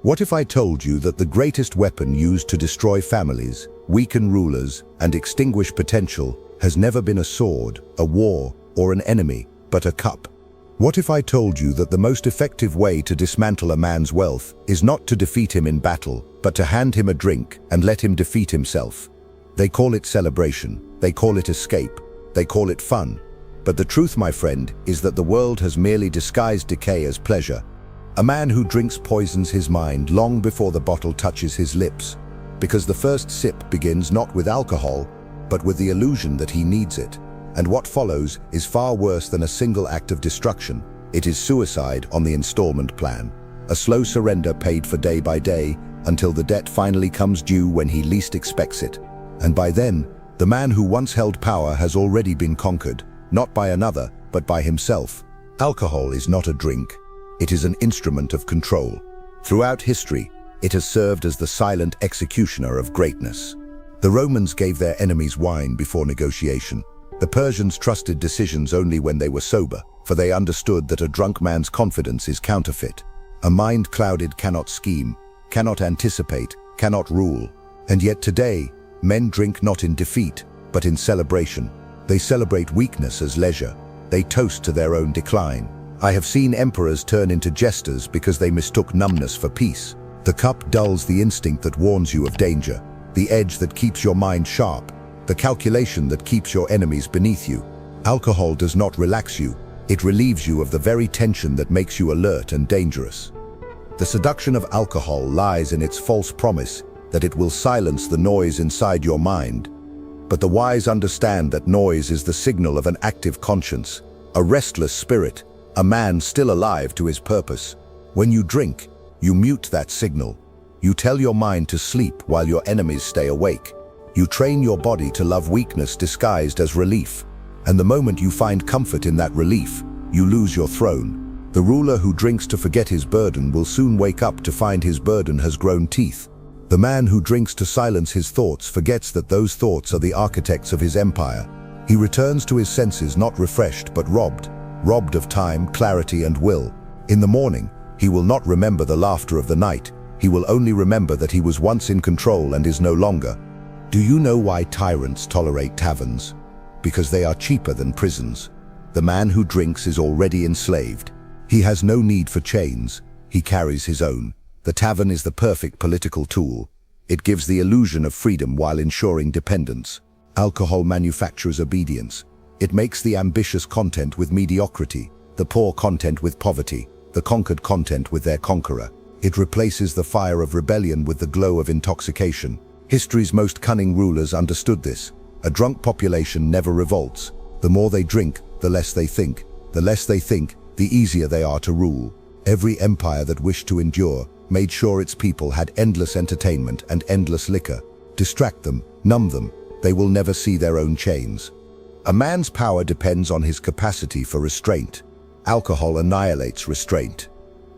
What if I told you that the greatest weapon used to destroy families, weaken rulers, and extinguish potential has never been a sword, a war, or an enemy, but a cup? What if I told you that the most effective way to dismantle a man's wealth is not to defeat him in battle, but to hand him a drink and let him defeat himself? They call it celebration, they call it escape, they call it fun. But the truth, my friend, is that the world has merely disguised decay as pleasure. A man who drinks poisons his mind long before the bottle touches his lips, because the first sip begins not with alcohol, but with the illusion that he needs it. And what follows is far worse than a single act of destruction. It is suicide on the installment plan, a slow surrender paid for day by day until the debt finally comes due when he least expects it. And by then, the man who once held power has already been conquered, not by another, but by himself. Alcohol is not a drink. It is an instrument of control. Throughout history, it has served as the silent executioner of greatness. The Romans gave their enemies wine before negotiation. The Persians trusted decisions only when they were sober, for they understood that a drunk man's confidence is counterfeit. A mind clouded cannot scheme, cannot anticipate, cannot rule. And yet today, men drink not in defeat, but in celebration. They celebrate weakness as leisure. They toast to their own decline. I have seen emperors turn into jesters because they mistook numbness for peace. The cup dulls the instinct that warns you of danger, the edge that keeps your mind sharp, the calculation that keeps your enemies beneath you. Alcohol does not relax you. It relieves you of the very tension that makes you alert and dangerous. The seduction of alcohol lies in its false promise that it will silence the noise inside your mind. But the wise understand that noise is the signal of an active conscience, a restless spirit, a man still alive to his purpose. When you drink, you mute that signal. You tell your mind to sleep while your enemies stay awake. You train your body to love weakness disguised as relief. And the moment you find comfort in that relief, you lose your throne. The ruler who drinks to forget his burden will soon wake up to find his burden has grown teeth. The man who drinks to silence his thoughts forgets that those thoughts are the architects of his empire. He returns to his senses not refreshed but robbed of time, clarity, and will. In the morning, he will not remember the laughter of the night. He will only remember that he was once in control and is no longer. Do you know why tyrants tolerate taverns? Because they are cheaper than prisons. The man who drinks is already enslaved. He has no need for chains. He carries his own. The tavern is the perfect political tool. It gives the illusion of freedom while ensuring dependence. Alcohol manufactures obedience. It makes the ambitious content with mediocrity, the poor content with poverty, the conquered content with their conqueror. It replaces the fire of rebellion with the glow of intoxication. History's most cunning rulers understood this. A drunk population never revolts. The more they drink, the less they think. The less they think, the easier they are to rule. Every empire that wished to endure made sure its people had endless entertainment and endless liquor. Distract them, numb them, they will never see their own chains. A man's power depends on his capacity for restraint. Alcohol annihilates restraint.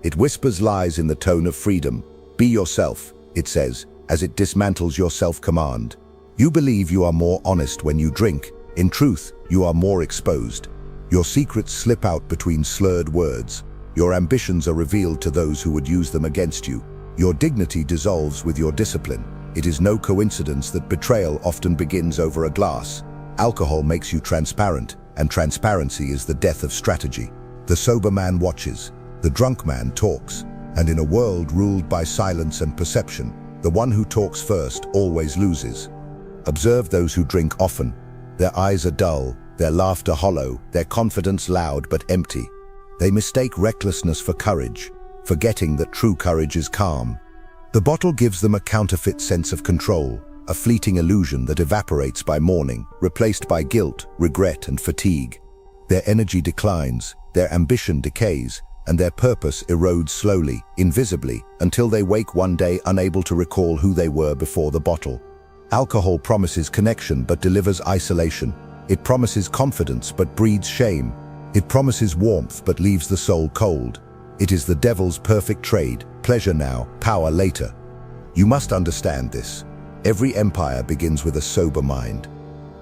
It whispers lies in the tone of freedom. Be yourself, it says, as it dismantles your self-command. You believe you are more honest when you drink. In truth, you are more exposed. Your secrets slip out between slurred words. Your ambitions are revealed to those who would use them against you. Your dignity dissolves with your discipline. It is no coincidence that betrayal often begins over a glass. Alcohol makes you transparent, and transparency is the death of strategy. The sober man watches, the drunk man talks, and in a world ruled by silence and perception, the one who talks first always loses. Observe those who drink often. Their eyes are dull, their laughter hollow, their confidence loud but empty. They mistake recklessness for courage, forgetting that true courage is calm. The bottle gives them a counterfeit sense of control, a fleeting illusion that evaporates by morning, replaced by guilt, regret, and fatigue. Their energy declines, their ambition decays, and their purpose erodes slowly, invisibly, until they wake one day unable to recall who they were before the bottle. Alcohol promises connection but delivers isolation. It promises confidence but breeds shame. It promises warmth but leaves the soul cold. It is the devil's perfect trade, pleasure now, power later. You must understand this. Every empire begins with a sober mind.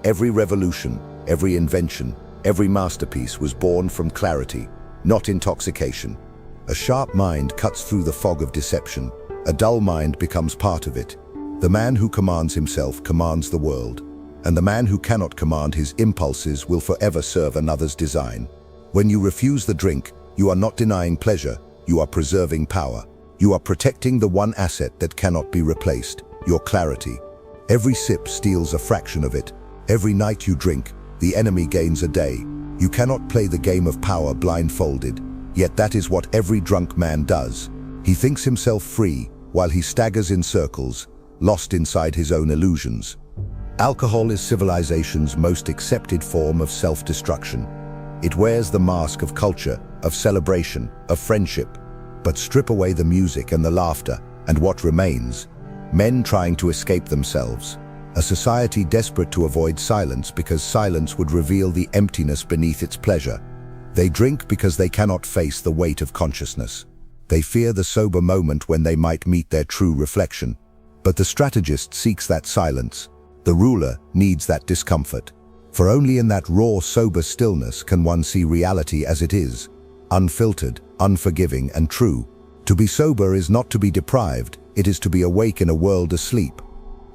Every revolution, every invention, every masterpiece was born from clarity, not intoxication. A sharp mind cuts through the fog of deception. A dull mind becomes part of it. The man who commands himself commands the world, and the man who cannot command his impulses will forever serve another's design. When you refuse the drink, you are not denying pleasure, you are preserving power. You are protecting the one asset that cannot be replaced, your clarity. Every sip steals a fraction of it. Every night you drink, the enemy gains a day. You cannot play the game of power blindfolded, yet that is what every drunk man does. He thinks himself free, while he staggers in circles, lost inside his own illusions. Alcohol is civilization's most accepted form of self-destruction. It wears the mask of culture, of celebration, of friendship. But strip away the music and the laughter, and what remains? Men trying to escape themselves. A society desperate to avoid silence because silence would reveal the emptiness beneath its pleasure. They drink because they cannot face the weight of consciousness. They fear the sober moment when they might meet their true reflection. But the strategist seeks that silence. The ruler needs that discomfort. For only in that raw, sober stillness can one see reality as it is, unfiltered, unforgiving, and true. To be sober is not to be deprived, it is to be awake in a world asleep.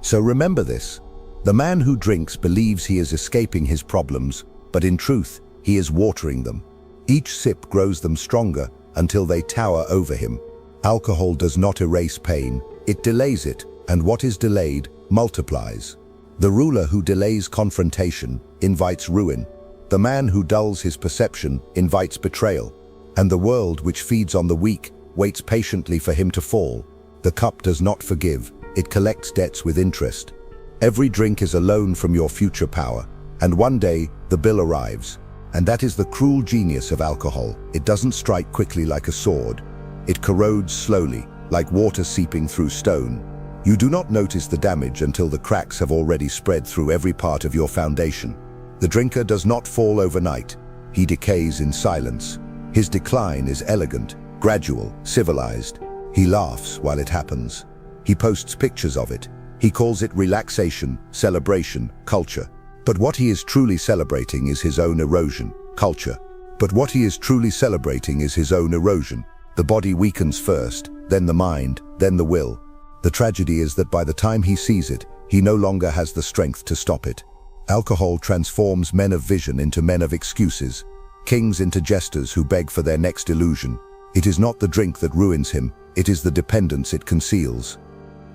So remember this. The man who drinks believes he is escaping his problems, but in truth, he is watering them. Each sip grows them stronger until they tower over him. Alcohol does not erase pain, it delays it, and what is delayed multiplies. The ruler who delays confrontation invites ruin. The man who dulls his perception invites betrayal. And the world which feeds on the weak waits patiently for him to fall. The cup does not forgive, it collects debts with interest. Every drink is a loan from your future power, and one day the bill arrives. And that is the cruel genius of alcohol. It doesn't strike quickly like a sword. It corrodes slowly, like water seeping through stone. You do not notice the damage until the cracks have already spread through every part of your foundation. The drinker does not fall overnight. He decays in silence. His decline is elegant, gradual, civilized. He laughs while it happens. He posts pictures of it. He calls it relaxation, celebration, culture. But what he is truly celebrating is his own erosion, culture. But what he is truly celebrating is his own erosion. The body weakens first, then the mind, then the will. The tragedy is that by the time he sees it, he no longer has the strength to stop it. Alcohol transforms men of vision into men of excuses, kings into jesters who beg for their next illusion. It is not the drink that ruins him, it is the dependence it conceals.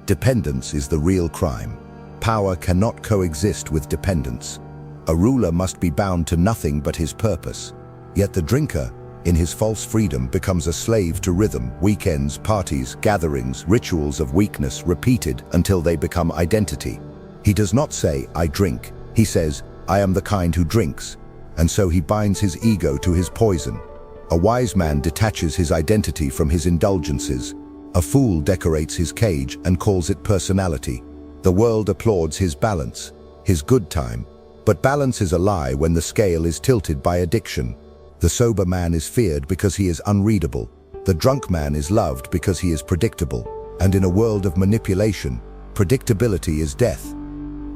Dependence is the real crime. Power cannot coexist with dependence. A ruler must be bound to nothing but his purpose. Yet the drinker, in his false freedom, becomes a slave to rhythm, weekends, parties, gatherings, rituals of weakness repeated until they become identity. He does not say, "I drink." He says, "I am the kind who drinks." And so he binds his ego to his poison. A wise man detaches his identity from his indulgences. A fool decorates his cage and calls it personality. The world applauds his balance, his good time. But balance is a lie when the scale is tilted by addiction. The sober man is feared because he is unreadable. The drunk man is loved because he is predictable. And in a world of manipulation, predictability is death.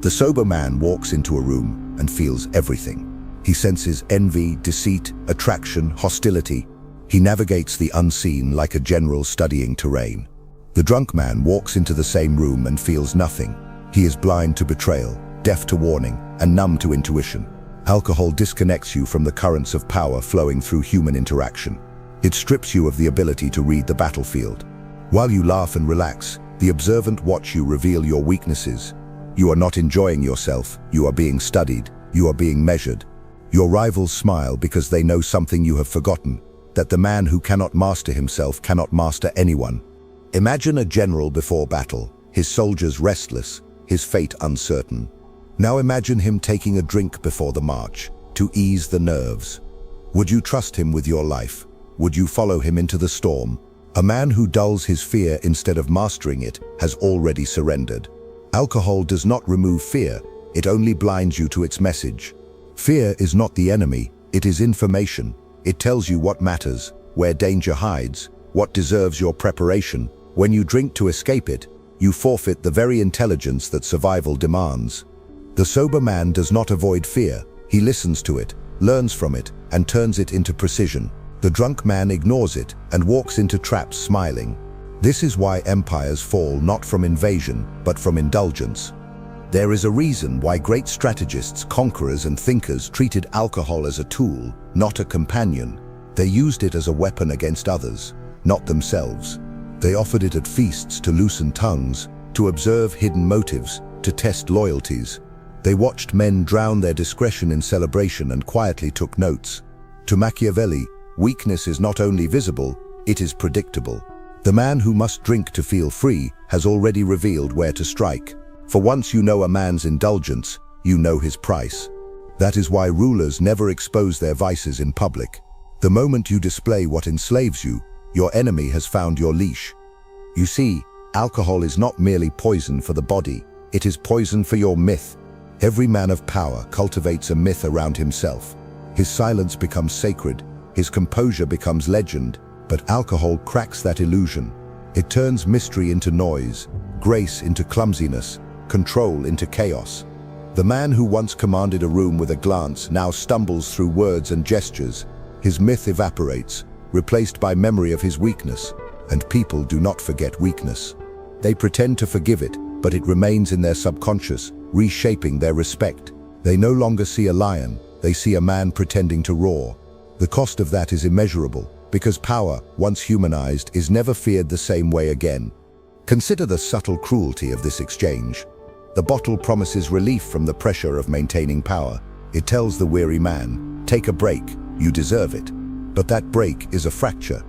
The sober man walks into a room and feels everything. He senses envy, deceit, attraction, hostility. He navigates the unseen like a general studying terrain. The drunk man walks into the same room and feels nothing. He is blind to betrayal, deaf to warning, and numb to intuition. Alcohol disconnects you from the currents of power flowing through human interaction. It strips you of the ability to read the battlefield. While you laugh and relax, the observant watch you reveal your weaknesses. You are not enjoying yourself, you are being studied, you are being measured. Your rivals smile because they know something you have forgotten, that the man who cannot master himself cannot master anyone. Imagine a general before battle, his soldiers restless, his fate uncertain. Now imagine him taking a drink before the march, to ease the nerves. Would you trust him with your life? Would you follow him into the storm? A man who dulls his fear instead of mastering it has already surrendered. Alcohol does not remove fear, it only blinds you to its message. Fear is not the enemy, it is information. It tells you what matters, where danger hides, what deserves your preparation. When you drink to escape it, you forfeit the very intelligence that survival demands. The sober man does not avoid fear, he listens to it, learns from it, and turns it into precision. The drunk man ignores it and walks into traps smiling. This is why empires fall not from invasion, but from indulgence. There is a reason why great strategists, conquerors, and thinkers treated alcohol as a tool, not a companion. They used it as a weapon against others, not themselves. They offered it at feasts to loosen tongues, to observe hidden motives, to test loyalties. They watched men drown their discretion in celebration and quietly took notes. To Machiavelli, weakness is not only visible, it is predictable. The man who must drink to feel free has already revealed where to strike. For once you know a man's indulgence, you know his price. That is why rulers never expose their vices in public. The moment you display what enslaves you, your enemy has found your leash. You see, alcohol is not merely poison for the body, it is poison for your myth. Every man of power cultivates a myth around himself. His silence becomes sacred, his composure becomes legend, but alcohol cracks that illusion. It turns mystery into noise, grace into clumsiness, control into chaos. The man who once commanded a room with a glance now stumbles through words and gestures. His myth evaporates, replaced by memory of his weakness, and people do not forget weakness. They pretend to forgive it, but it remains in their subconscious, reshaping their respect. They no longer see a lion, they see a man pretending to roar. The cost of that is immeasurable, because power, once humanized, is never feared the same way again. Consider the subtle cruelty of this exchange. The bottle promises relief from the pressure of maintaining power. It tells the weary man, take a break, you deserve it. But that break is a fracture.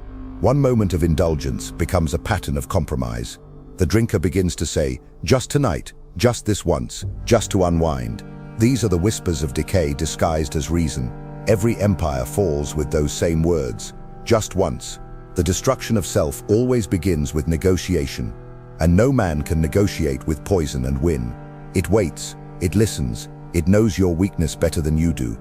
One moment of indulgence becomes a pattern of compromise. The drinker begins to say, just tonight, just this once, just to unwind. These are the whispers of decay disguised as reason. Every empire falls with those same words. Just once. The destruction of self always begins with negotiation, and no man can negotiate with poison and win. It waits, it listens, it knows your weakness better than you do.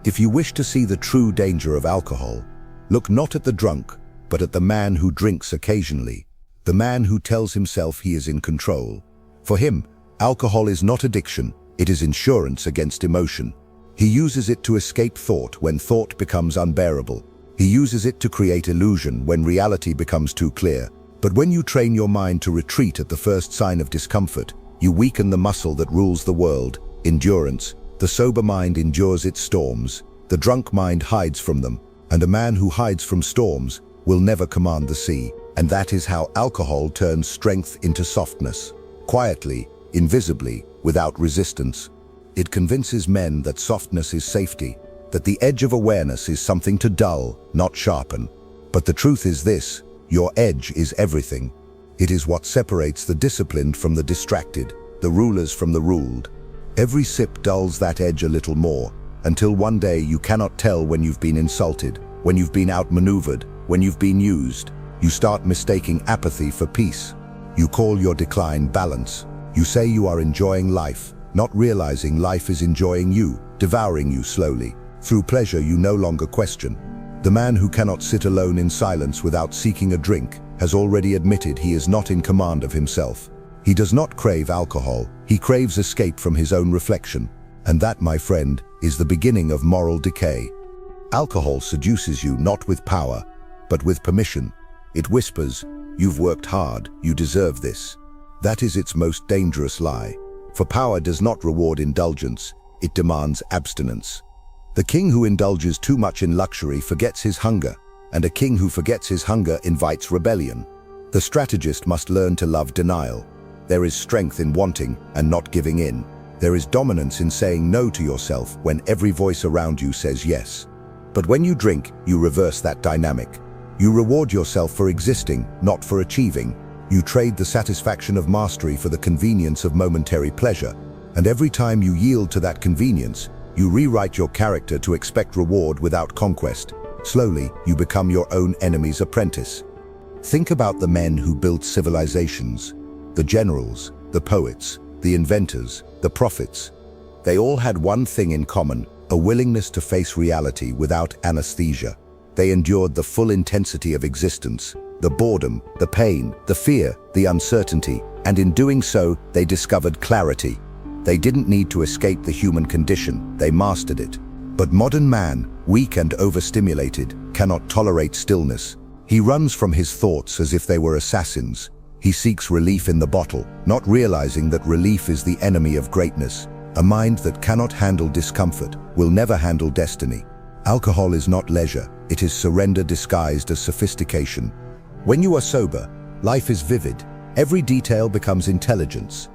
If you wish to see the true danger of alcohol, look not at the drunk, but at the man who drinks occasionally, the man who tells himself he is in control. For him, alcohol is not addiction, it is insurance against emotion. He uses it to escape thought when thought becomes unbearable. He uses it to create illusion when reality becomes too clear. But when you train your mind to retreat at the first sign of discomfort, you weaken the muscle that rules the world, endurance. The sober mind endures its storms, the drunk mind hides from them, and a man who hides from storms will never command the sea. And that is how alcohol turns strength into softness. Quietly, invisibly, without resistance. It convinces men that softness is safety, that the edge of awareness is something to dull, not sharpen. But the truth is this, your edge is everything. It is what separates the disciplined from the distracted, the rulers from the ruled. Every sip dulls that edge a little more, until one day you cannot tell when you've been insulted, when you've been outmaneuvered, when you've been used. You start mistaking apathy for peace. You call your decline balance. You say you are enjoying life, not realizing life is enjoying you, devouring you slowly. Through pleasure you no longer question. The man who cannot sit alone in silence without seeking a drink has already admitted he is not in command of himself. He does not crave alcohol, he craves escape from his own reflection. And that, my friend, is the beginning of moral decay. Alcohol seduces you not with power, but with permission. It whispers, you've worked hard, you deserve this. That is its most dangerous lie. For power does not reward indulgence, it demands abstinence. The king who indulges too much in luxury forgets his hunger, and a king who forgets his hunger invites rebellion. The strategist must learn to love denial. There is strength in wanting and not giving in. There is dominance in saying no to yourself when every voice around you says yes. But when you drink, you reverse that dynamic. You reward yourself for existing, not for achieving. You trade the satisfaction of mastery for the convenience of momentary pleasure. And every time you yield to that convenience, you rewrite your character to expect reward without conquest. Slowly, you become your own enemy's apprentice. Think about the men who built civilizations, the generals, the poets, the inventors, the prophets. They all had one thing in common, a willingness to face reality without anesthesia. They endured the full intensity of existence, the boredom, the pain, the fear, the uncertainty, and in doing so, they discovered clarity. They didn't need to escape the human condition, they mastered it. But modern man, weak and overstimulated, cannot tolerate stillness. He runs from his thoughts as if they were assassins. He seeks relief in the bottle, not realizing that relief is the enemy of greatness. A mind that cannot handle discomfort will never handle destiny. Alcohol is not leisure, it is surrender disguised as sophistication. When you are sober, life is vivid. Every detail becomes intelligence.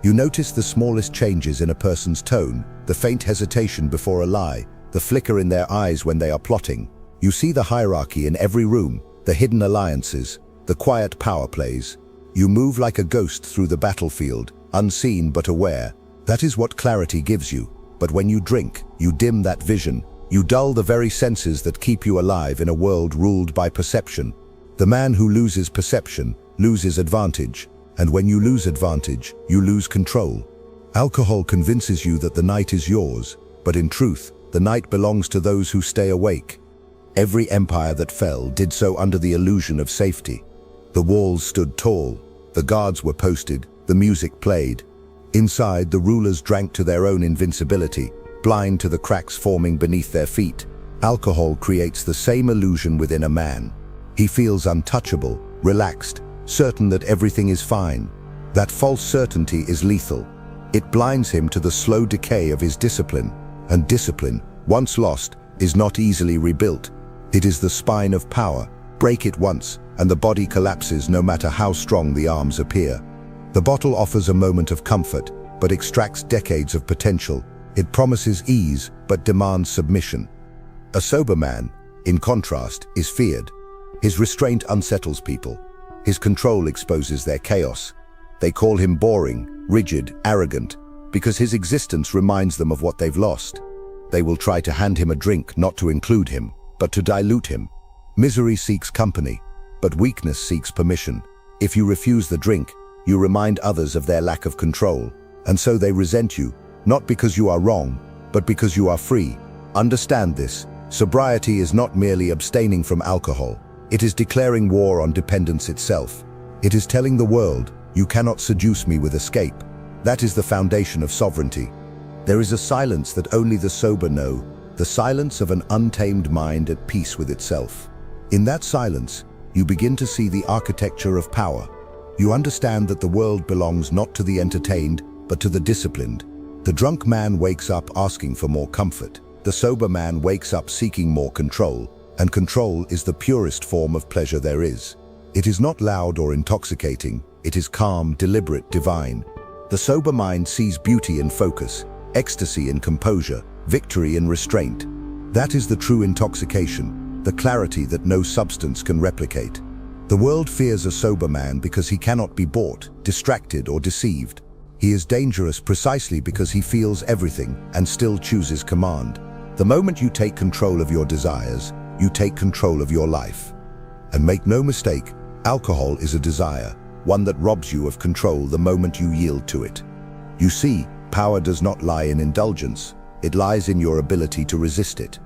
You notice the smallest changes in a person's tone, the faint hesitation before a lie, the flicker in their eyes when they are plotting. You see the hierarchy in every room, the hidden alliances, the quiet power plays. You move like a ghost through the battlefield, unseen but aware. That is what clarity gives you. But when you drink, you dim that vision. You dull the very senses that keep you alive in a world ruled by perception. The man who loses perception loses advantage. And when you lose advantage, you lose control. Alcohol convinces you that the night is yours, but in truth, the night belongs to those who stay awake. Every empire that fell did so under the illusion of safety. The walls stood tall, the guards were posted, the music played. Inside, the rulers drank to their own invincibility, blind to the cracks forming beneath their feet. Alcohol creates the same illusion within a man. He feels untouchable, relaxed, certain that everything is fine. That false certainty is lethal. It blinds him to the slow decay of his discipline. And discipline, once lost, is not easily rebuilt. It is the spine of power. Break it once, and the body collapses no matter how strong the arms appear. The bottle offers a moment of comfort, but extracts decades of potential. It promises ease, but demands submission. A sober man, in contrast, is feared. His restraint unsettles people. His control exposes their chaos. They call him boring, rigid, arrogant, because his existence reminds them of what they've lost. They will try to hand him a drink not to include him, but to dilute him. Misery seeks company, but weakness seeks permission. If you refuse the drink, you remind others of their lack of control, and so they resent you, not because you are wrong, but because you are free. Understand this. Sobriety is not merely abstaining from alcohol. It is declaring war on dependence itself. It is telling the world, you cannot seduce me with escape. That is the foundation of sovereignty. There is a silence that only the sober know, the silence of an untamed mind at peace with itself. In that silence, you begin to see the architecture of power. You understand that the world belongs not to the entertained, but to the disciplined. The drunk man wakes up asking for more comfort. The sober man wakes up seeking more control. And control is the purest form of pleasure there is. It is not loud or intoxicating, it is calm, deliberate, divine. The sober mind sees beauty in focus, ecstasy in composure, victory in restraint. That is the true intoxication, the clarity that no substance can replicate. The world fears a sober man because he cannot be bought, distracted, or deceived. He is dangerous precisely because he feels everything and still chooses command. The moment you take control of your desires, you take control of your life. And make no mistake, alcohol is a desire, one that robs you of control the moment you yield to it. You see, power does not lie in indulgence, it lies in your ability to resist it.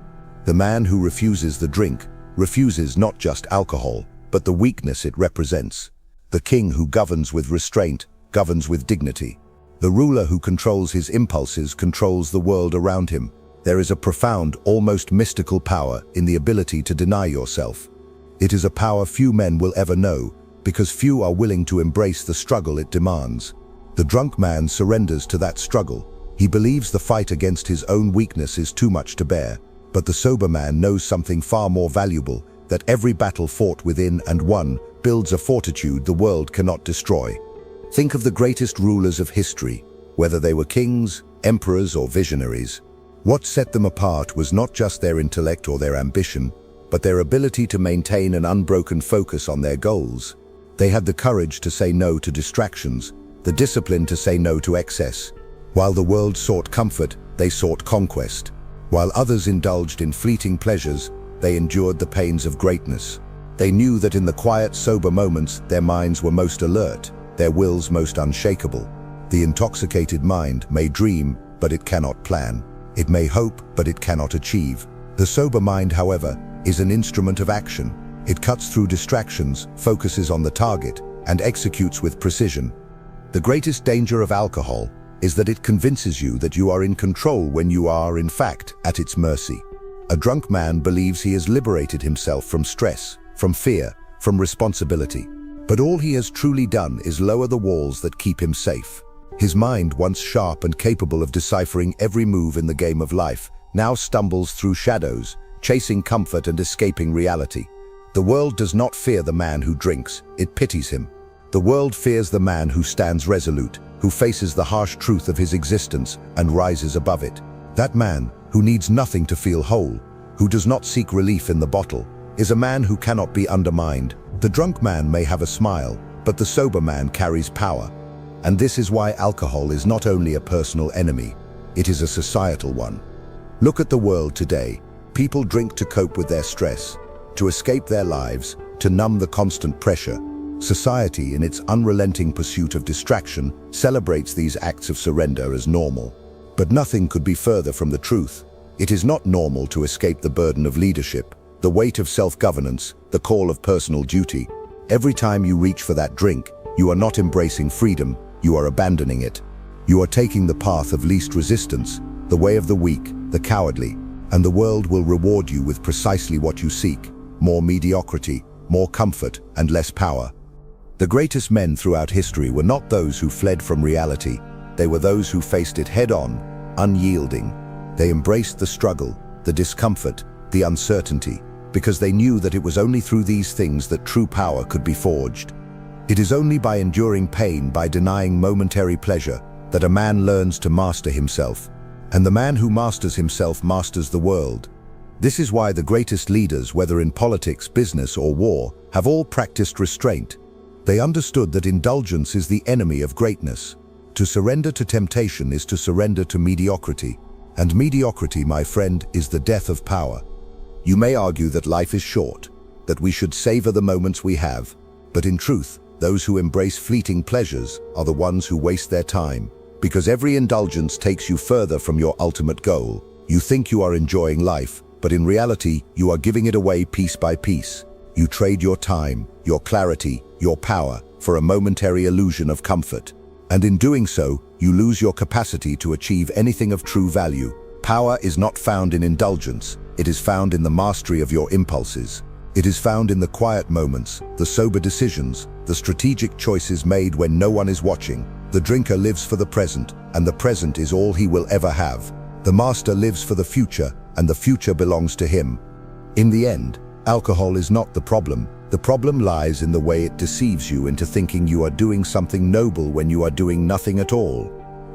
The man who refuses the drink refuses not just alcohol, but the weakness it represents. The king who governs with restraint governs with dignity. The ruler who controls his impulses controls the world around him. There is a profound, almost mystical power in the ability to deny yourself. It is a power few men will ever know, because few are willing to embrace the struggle it demands. The drunk man surrenders to that struggle. He believes the fight against his own weakness is too much to bear. But the sober man knows something far more valuable, that every battle fought within and won builds a fortitude the world cannot destroy. Think of the greatest rulers of history, whether they were kings, emperors, or visionaries. What set them apart was not just their intellect or their ambition, but their ability to maintain an unbroken focus on their goals. They had the courage to say no to distractions, the discipline to say no to excess. While the world sought comfort, they sought conquest. While others indulged in fleeting pleasures, they endured the pains of greatness. They knew that in the quiet, sober moments, their minds were most alert, their wills most unshakable. The intoxicated mind may dream, but it cannot plan. It may hope, but it cannot achieve. The sober mind, however, is an instrument of action. It cuts through distractions, focuses on the target, and executes with precision. The greatest danger of alcohol is that it convinces you that you are in control when you are, in fact, at its mercy. A drunk man believes he has liberated himself from stress, from fear, from responsibility. But all he has truly done is lower the walls that keep him safe. His mind, once sharp and capable of deciphering every move in the game of life, now stumbles through shadows, chasing comfort and escaping reality. The world does not fear the man who drinks, it pities him. The world fears the man who stands resolute, who faces the harsh truth of his existence and rises above it. That man, who needs nothing to feel whole, who does not seek relief in the bottle, is a man who cannot be undermined. The drunk man may have a smile, but the sober man carries power. And this is why alcohol is not only a personal enemy, it is a societal one. Look at the world today. People drink to cope with their stress, to escape their lives, to numb the constant pressure. Society, in its unrelenting pursuit of distraction, celebrates these acts of surrender as normal. But nothing could be further from the truth. It is not normal to escape the burden of leadership, the weight of self-governance, the call of personal duty. Every time you reach for that drink, you are not embracing freedom, you are abandoning it. You are taking the path of least resistance, the way of the weak, the cowardly, and the world will reward you with precisely what you seek: more mediocrity, more comfort, and less power. The greatest men throughout history were not those who fled from reality. They were those who faced it head-on, unyielding. They embraced the struggle, the discomfort, the uncertainty, because they knew that it was only through these things that true power could be forged. It is only by enduring pain, by denying momentary pleasure, that a man learns to master himself. And the man who masters himself masters the world. This is why the greatest leaders, whether in politics, business, or war, have all practiced restraint. They understood that indulgence is the enemy of greatness. To surrender to temptation is to surrender to mediocrity. And mediocrity, my friend, is the death of power. You may argue that life is short, that we should savor the moments we have, but in truth, those who embrace fleeting pleasures are the ones who waste their time, because every indulgence takes you further from your ultimate goal. You think you are enjoying life, but in reality, you are giving it away piece by piece. You trade your time, your clarity, your power for a momentary illusion of comfort. And in doing so, you lose your capacity to achieve anything of true value. Power is not found in indulgence, it is found in the mastery of your impulses. It is found in the quiet moments, the sober decisions, the strategic choices made when no one is watching. The drinker lives for the present, and the present is all he will ever have. The master lives for the future, and the future belongs to him. In the end, alcohol is not the problem. The problem lies in the way it deceives you into thinking you are doing something noble when you are doing nothing at all.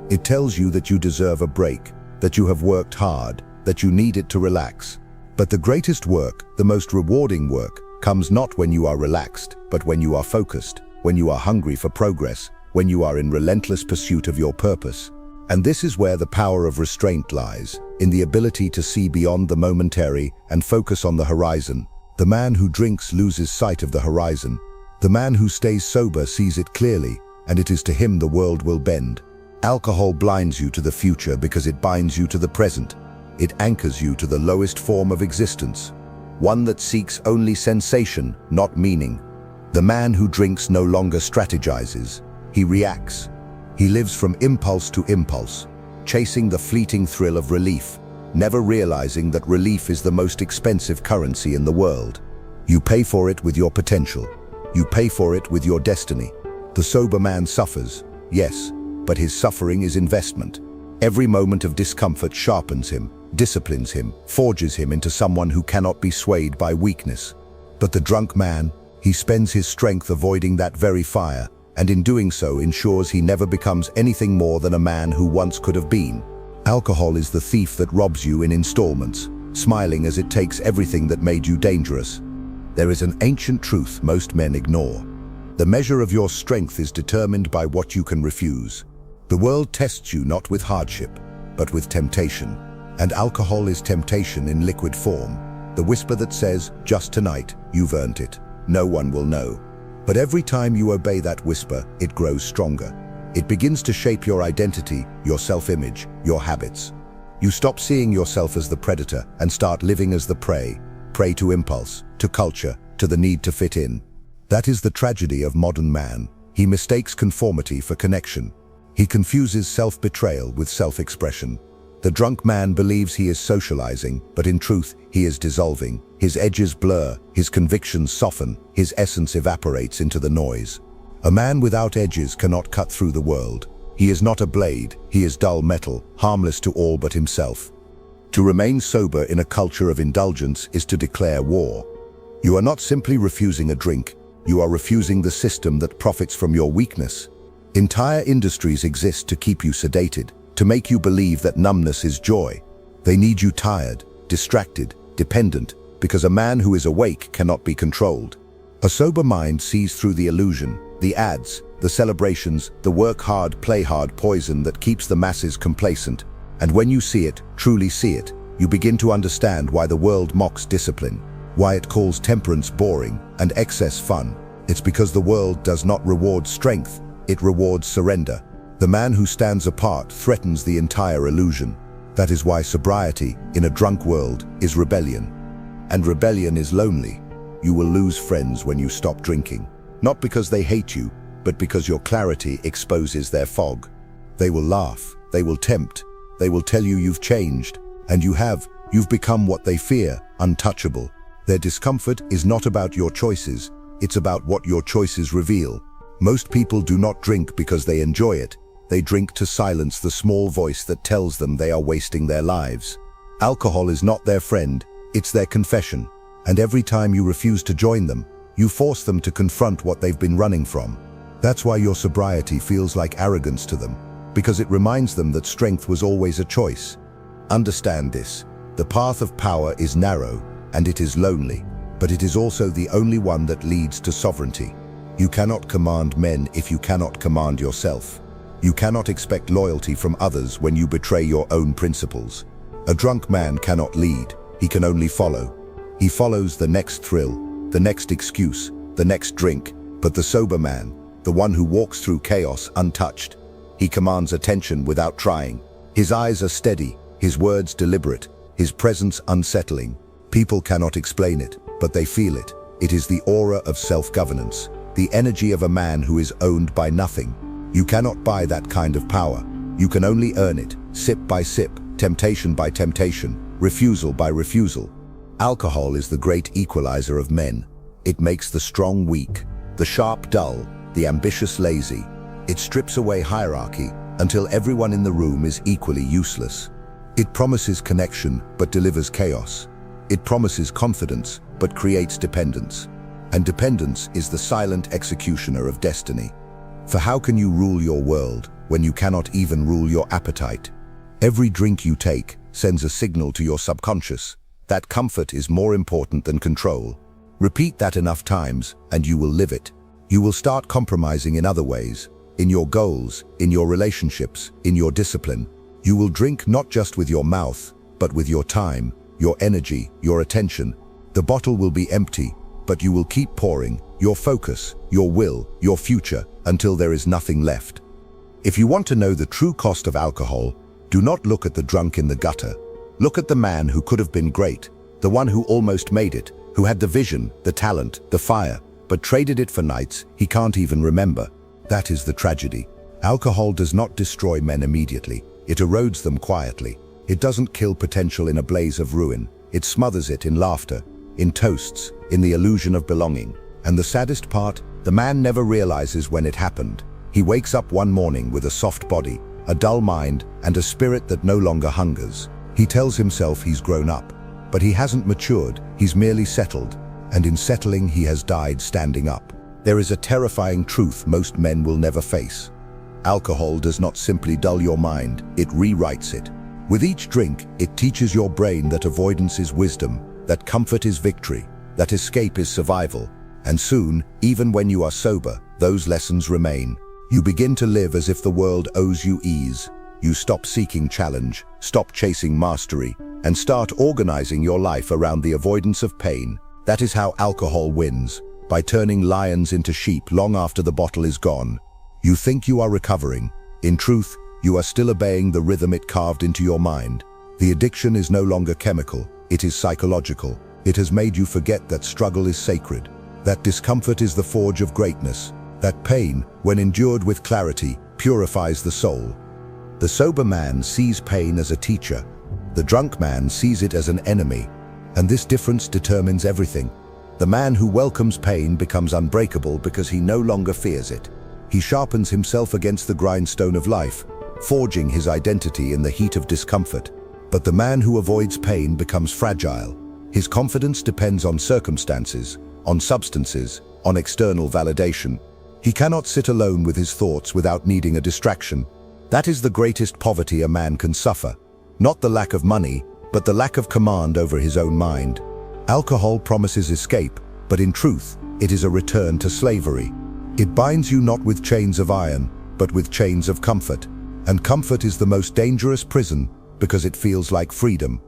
It tells you that you deserve a break, that you have worked hard, that you need it to relax. But the greatest work, the most rewarding work, comes not when you are relaxed, but when you are focused, when you are hungry for progress, when you are in relentless pursuit of your purpose. And this is where the power of restraint lies, in the ability to see beyond the momentary and focus on the horizon. The man who drinks loses sight of the horizon. The man who stays sober sees it clearly, and it is to him the world will bend. Alcohol blinds you to the future because it binds you to the present. It anchors you to the lowest form of existence, one that seeks only sensation, not meaning. The man who drinks no longer strategizes, he reacts. He lives from impulse to impulse, chasing the fleeting thrill of relief, never realizing that relief is the most expensive currency in the world. You pay for it with your potential. You pay for it with your destiny. The sober man suffers, yes, but his suffering is investment. Every moment of discomfort sharpens him, disciplines him, forges him into someone who cannot be swayed by weakness. But the drunk man, he spends his strength avoiding that very fire, and in doing so ensures he never becomes anything more than a man who once could have been. Alcohol is the thief that robs you in installments, smiling as it takes everything that made you dangerous. There is an ancient truth most men ignore. The measure of your strength is determined by what you can refuse. The world tests you not with hardship, but with temptation. And alcohol is temptation in liquid form. The whisper that says, just tonight, you've earned it. No one will know. But every time you obey that whisper, it grows stronger. It begins to shape your identity, your self-image, your habits. You stop seeing yourself as the predator and start living as the prey to impulse, to culture, to the need to fit in. That is the tragedy of modern man. He mistakes conformity for connection. He confuses self-betrayal with self-expression. The drunk man believes he is socializing, but in truth, he is dissolving. His edges blur, his convictions soften, his essence evaporates into the noise. A man without edges cannot cut through the world. He is not a blade, he is dull metal, harmless to all but himself. To remain sober in a culture of indulgence is to declare war. You are not simply refusing a drink, you are refusing the system that profits from your weakness. Entire industries exist to keep you sedated, to make you believe that numbness is joy. They need you tired, distracted, dependent, because a man who is awake cannot be controlled. A sober mind sees through the illusion, the ads, the celebrations, the work hard, play hard poison that keeps the masses complacent. And when you see it, truly see it, you begin to understand why the world mocks discipline, why it calls temperance boring and excess fun. It's because the world does not reward strength, it rewards surrender. The man who stands apart threatens the entire illusion. That is why sobriety, in a drunk world, is rebellion. And rebellion is lonely. You will lose friends when you stop drinking. Not because they hate you, but because your clarity exposes their fog. They will laugh, they will tempt, they will tell you you've changed, and you've become what they fear, untouchable. Their discomfort is not about your choices, it's about what your choices reveal. Most people do not drink because they enjoy it. They drink to silence the small voice that tells them they are wasting their lives. Alcohol is not their friend, it's their confession. And every time you refuse to join them, you force them to confront what they've been running from. That's why your sobriety feels like arrogance to them, because it reminds them that strength was always a choice. Understand this. The path of power is narrow, and it is lonely, but it is also the only one that leads to sovereignty. You cannot command men if you cannot command yourself. You cannot expect loyalty from others when you betray your own principles. A drunk man cannot lead, he can only follow. He follows the next thrill, the next excuse, the next drink, but the sober man, the one who walks through chaos untouched, he commands attention without trying. His eyes are steady, his words deliberate, his presence unsettling. People cannot explain it, but they feel it. It is the aura of self-governance, the energy of a man who is owned by nothing. You cannot buy that kind of power. You can only earn it, sip by sip, temptation by temptation, refusal by refusal. Alcohol is the great equalizer of men. It makes the strong weak, the sharp dull, the ambitious lazy. It strips away hierarchy until everyone in the room is equally useless. It promises connection but delivers chaos. It promises confidence but creates dependence. And dependence is the silent executioner of destiny. For how can you rule your world when you cannot even rule your appetite? Every drink you take sends a signal to your subconscious that comfort is more important than control. Repeat that enough times and you will live it. You will start compromising in other ways, in your goals, in your relationships, in your discipline. You will drink not just with your mouth, but with your time, your energy, your attention. The bottle will be empty, but you will keep pouring, your focus, your will, your future, until there is nothing left. If you want to know the true cost of alcohol, do not look at the drunk in the gutter. Look at the man who could have been great, the one who almost made it, who had the vision, the talent, the fire, but traded it for nights he can't even remember. That is the tragedy. Alcohol does not destroy men immediately. It erodes them quietly. It doesn't kill potential in a blaze of ruin. It smothers it in laughter, in toasts, in the illusion of belonging. And the saddest part, the man never realizes when it happened. He wakes up one morning with a soft body, a dull mind, and a spirit that no longer hungers. He tells himself he's grown up, but he hasn't matured, he's merely settled. And in settling, he has died standing up. There is a terrifying truth most men will never face. Alcohol does not simply dull your mind, it rewrites it. With each drink, it teaches your brain that avoidance is wisdom, that comfort is victory, that escape is survival. And soon, even when you are sober, those lessons remain. You begin to live as if the world owes you ease. You stop seeking challenge, stop chasing mastery, and start organizing your life around the avoidance of pain. That is how alcohol wins, by turning lions into sheep long after the bottle is gone. You think you are recovering. In truth, you are still obeying the rhythm it carved into your mind. The addiction is no longer chemical, it is psychological. It has made you forget that struggle is sacred, that discomfort is the forge of greatness, that pain, when endured with clarity, purifies the soul. The sober man sees pain as a teacher. The drunk man sees it as an enemy. And this difference determines everything. The man who welcomes pain becomes unbreakable because he no longer fears it. He sharpens himself against the grindstone of life, forging his identity in the heat of discomfort. But the man who avoids pain becomes fragile. His confidence depends on circumstances, on substances, on external validation. He cannot sit alone with his thoughts without needing a distraction. That is the greatest poverty a man can suffer. Not the lack of money, but the lack of command over his own mind. Alcohol promises escape, but in truth, it is a return to slavery. It binds you not with chains of iron, but with chains of comfort. And comfort is the most dangerous prison because it feels like freedom.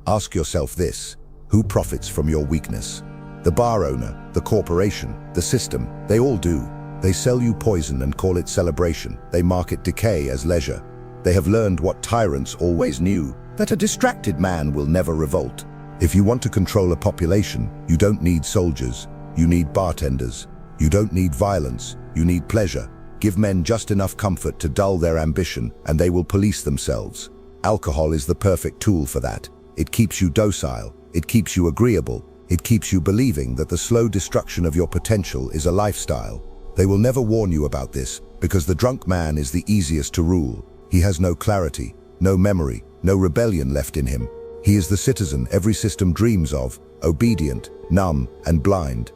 Ask yourself this: who profits from your weakness? The bar owner, the corporation, the system, they all do. They sell you poison and call it celebration. They market decay as leisure. They have learned what tyrants always knew, that a distracted man will never revolt. If you want to control a population, you don't need soldiers, you need bartenders. You don't need violence, you need pleasure. Give men just enough comfort to dull their ambition, and they will police themselves. Alcohol is the perfect tool for that. It keeps you docile, it keeps you agreeable, it keeps you believing that the slow destruction of your potential is a lifestyle. They will never warn you about this, because the drunk man is the easiest to rule. He has no clarity, no memory, no rebellion left in him. He is the citizen every system dreams of, obedient, numb, and blind.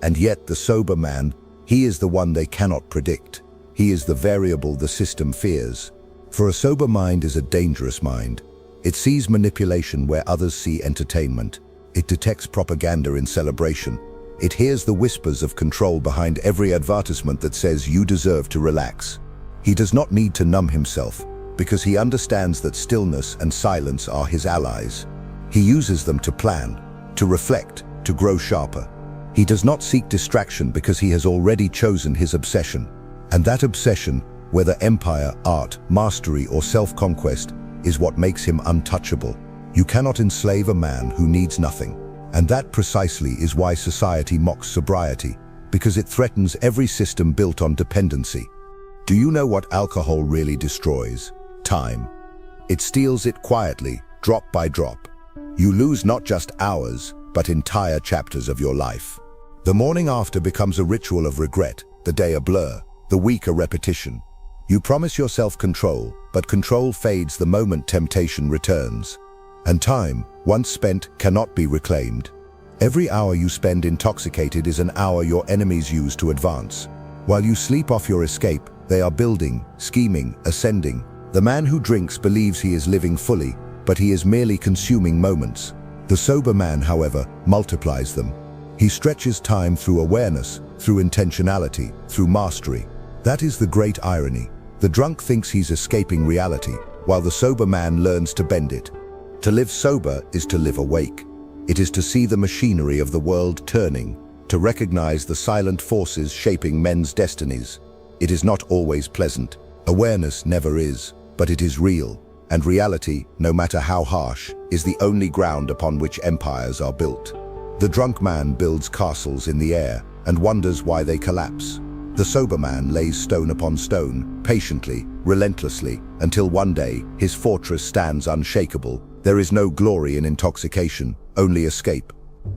And yet the sober man, he is the one they cannot predict. He is the variable the system fears. For a sober mind is a dangerous mind. It sees manipulation where others see entertainment. It detects propaganda in celebration. It hears the whispers of control behind every advertisement that says you deserve to relax. He does not need to numb himself, because he understands that stillness and silence are his allies. He uses them to plan, to reflect, to grow sharper. He does not seek distraction because he has already chosen his obsession. And that obsession, whether empire, art, mastery, or self-conquest, is what makes him untouchable. You cannot enslave a man who needs nothing. And that precisely is why society mocks sobriety, because it threatens every system built on dependency. Do you know what alcohol really destroys? Time. It steals it quietly, drop by drop. You lose not just hours, but entire chapters of your life. The morning after becomes a ritual of regret, the day a blur, the week a repetition. You promise yourself control, but control fades the moment temptation returns. And time, once spent, cannot be reclaimed. Every hour you spend intoxicated is an hour your enemies use to advance. While you sleep off your escape, they are building, scheming, ascending. The man who drinks believes he is living fully, but he is merely consuming moments. The sober man, however, multiplies them. He stretches time through awareness, through intentionality, through mastery. That is the great irony. The drunk thinks he's escaping reality, while the sober man learns to bend it. To live sober is to live awake. It is to see the machinery of the world turning, to recognize the silent forces shaping men's destinies. It is not always pleasant. Awareness never is, but it is real. And reality, no matter how harsh, is the only ground upon which empires are built. The drunk man builds castles in the air and wonders why they collapse. The sober man lays stone upon stone, patiently, relentlessly, until one day his fortress stands unshakable. There is no glory in intoxication, only escape.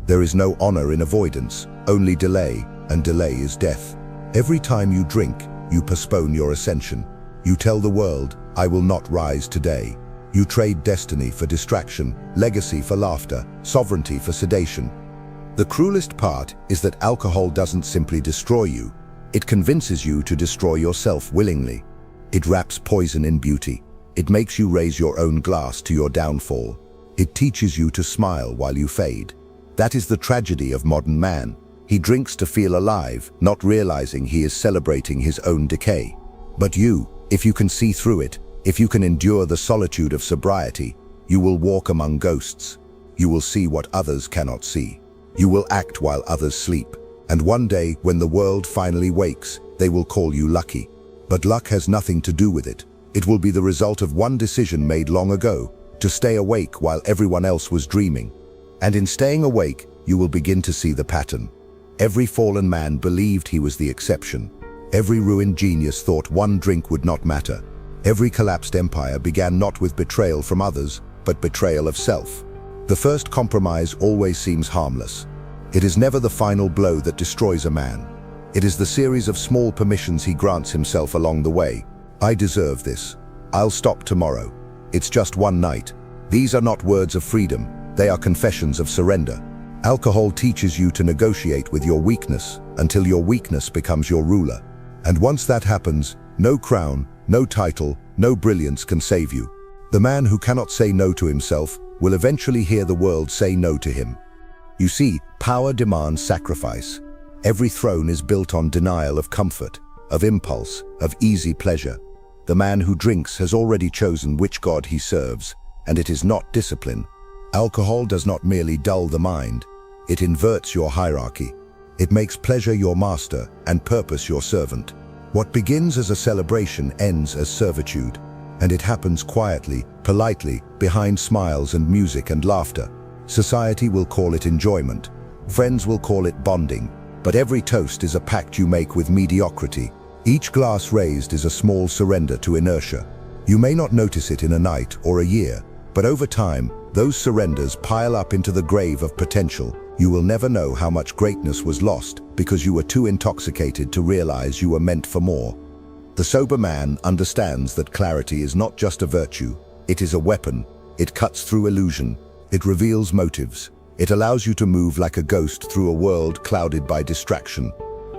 There is no honor in avoidance, only delay, and delay is death. Every time you drink, you postpone your ascension. You tell the world, I will not rise today. You trade destiny for distraction, legacy for laughter, sovereignty for sedation. The cruelest part is that alcohol doesn't simply destroy you. It convinces you to destroy yourself willingly. It wraps poison in beauty. It makes you raise your own glass to your downfall. It teaches you to smile while you fade. That is the tragedy of modern man. He drinks to feel alive, not realizing he is celebrating his own decay. But you, if you can see through it, if you can endure the solitude of sobriety, you will walk among ghosts. You will see what others cannot see. You will act while others sleep. And one day, when the world finally wakes, they will call you lucky. But luck has nothing to do with it. It will be the result of one decision made long ago, to stay awake while everyone else was dreaming. And in staying awake, you will begin to see the pattern. Every fallen man believed he was the exception. Every ruined genius thought one drink would not matter. Every collapsed empire began not with betrayal from others, but betrayal of self. The first compromise always seems harmless. It is never the final blow that destroys a man. It is the series of small permissions he grants himself along the way. I deserve this. I'll stop tomorrow. It's just one night. These are not words of freedom. They are confessions of surrender. Alcohol teaches you to negotiate with your weakness until your weakness becomes your ruler. And once that happens, no crown, no title, no brilliance can save you. The man who cannot say no to himself will eventually hear the world say no to him. You see, power demands sacrifice. Every throne is built on denial of comfort, of impulse, of easy pleasure. The man who drinks has already chosen which god he serves, and it is not discipline. Alcohol does not merely dull the mind, it inverts your hierarchy. It makes pleasure your master and purpose your servant. What begins as a celebration ends as servitude, and it happens quietly, politely, behind smiles and music and laughter. Society will call it enjoyment. Friends will call it bonding. But every toast is a pact you make with mediocrity. Each glass raised is a small surrender to inertia. You may not notice it in a night or a year, but over time, those surrenders pile up into the grave of potential. You will never know how much greatness was lost because you were too intoxicated to realize you were meant for more. The sober man understands that clarity is not just a virtue, it is a weapon. It cuts through illusion. It reveals motives. It allows you to move like a ghost through a world clouded by distraction.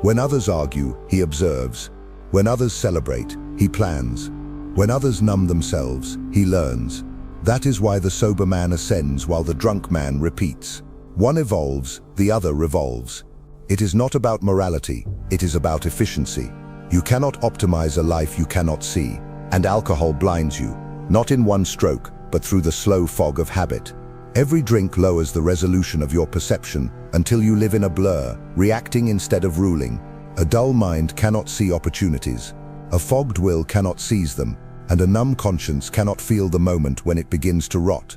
When others argue, he observes. When others celebrate, he plans. When others numb themselves, he learns. That is why the sober man ascends while the drunk man repeats. One evolves, the other revolves. It is not about morality, it is about efficiency. You cannot optimize a life you cannot see, and alcohol blinds you, not in one stroke, but through the slow fog of habit. Every drink lowers the resolution of your perception until you live in a blur, reacting instead of ruling. A dull mind cannot see opportunities. A fogged will cannot seize them, and a numb conscience cannot feel the moment when it begins to rot.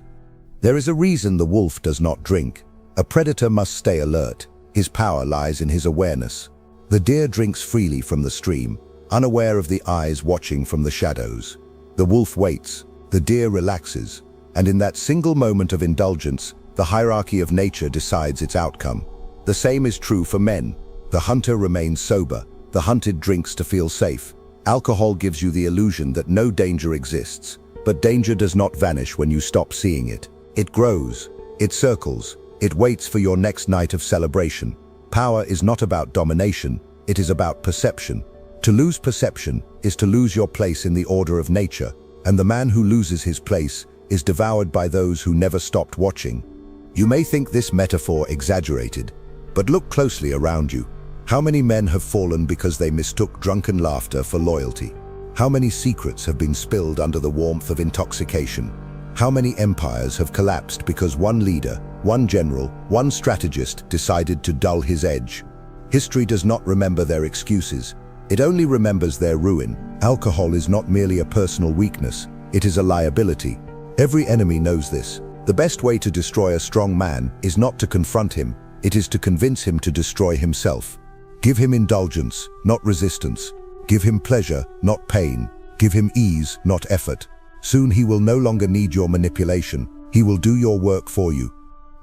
There is a reason the wolf does not drink. A predator must stay alert. His power lies in his awareness. The deer drinks freely from the stream, unaware of the eyes watching from the shadows. The wolf waits, the deer relaxes, and in that single moment of indulgence, the hierarchy of nature decides its outcome. The same is true for men. The hunter remains sober, the hunted drinks to feel safe. Alcohol gives you the illusion that no danger exists, but danger does not vanish when you stop seeing it. It grows, it circles, it waits for your next night of celebration. Power is not about domination, it is about perception. To lose perception is to lose your place in the order of nature, and the man who loses his place is devoured by those who never stopped watching. You may think this metaphor exaggerated, but look closely around you. How many men have fallen because they mistook drunken laughter for loyalty? How many secrets have been spilled under the warmth of intoxication? How many empires have collapsed because one leader, one general, one strategist decided to dull his edge? History does not remember their excuses. It only remembers their ruin. Alcohol is not merely a personal weakness, it is a liability. Every enemy knows this. The best way to destroy a strong man is not to confront him, it is to convince him to destroy himself. Give him indulgence, not resistance. Give him pleasure, not pain. Give him ease, not effort. Soon he will no longer need your manipulation. He will do your work for you.